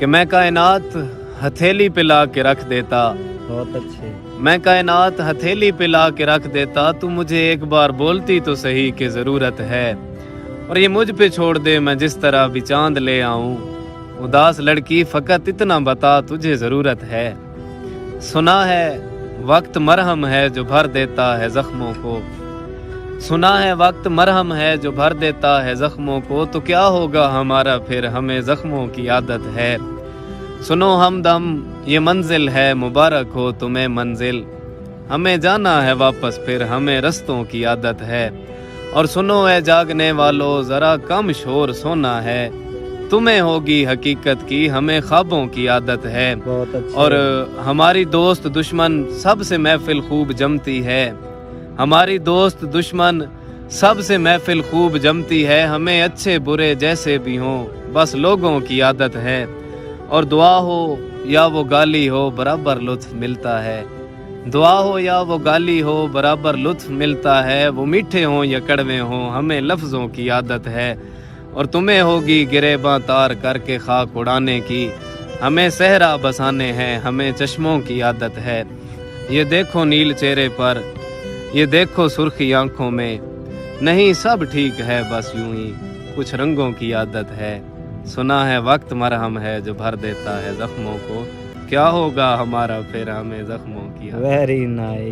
کہ میں کائنات ہتھیلی پہ لا کے رکھ دیتا، بہت اچھے. میں کائنات ہتھیلی پہ لا کے رکھ دیتا، تو مجھے ایک بار بولتی تو صحیح کہ ضرورت ہے، اور یہ مجھ پہ چھوڑ دے میں جس طرح بھی چاند لے آؤں. اداس لڑکی فقط اتنا بتا تجھے ضرورت ہے. سنا ہے وقت مرہم ہے جو بھر دیتا ہے زخموں کو، سنا ہے وقت مرہم ہے جو بھر دیتا ہے زخموں کو، تو کیا ہوگا ہمارا پھر، ہمیں زخموں کی عادت ہے. سنو ہمدم یہ منزل ہے مبارک ہو تمہیں منزل، ہمیں جانا ہے واپس پھر ہمیں رستوں کی عادت ہے. اور سنو اے جاگنے والو ذرا کم شور سونا ہے، تمہیں ہوگی حقیقت کی ہمیں خوابوں کی عادت ہے. بہت اچھے. اور ہماری دوست دشمن سب سے محفل خوب جمتی ہے، ہماری دوست دشمن سب سے محفل خوب جمتی ہے، ہمیں اچھے برے جیسے بھی ہوں بس لوگوں کی عادت ہے. اور دعا ہو یا وہ گالی ہو برابر لطف ملتا ہے، دعا ہو یا وہ گالی ہو برابر لطف ملتا ہے. وہ میٹھے ہوں یا کڑوے ہوں ہمیں لفظوں کی عادت ہے. اور تمہیں ہوگی گریباں تار کر کے خاک اڑانے کی، ہمیں صحرا بسانے ہیں ہمیں چشموں کی عادت ہے. یہ دیکھو نیل چہرے پر، یہ دیکھو سرخی آنکھوں میں، نہیں سب ٹھیک ہے بس یوں ہی کچھ رنگوں کی عادت ہے. سنا ہے وقت مرہم ہے جو بھر دیتا ہے زخموں کو، کیا ہوگا ہمارا پھر ہمیں زخموں کی عادت ہے. Very nice.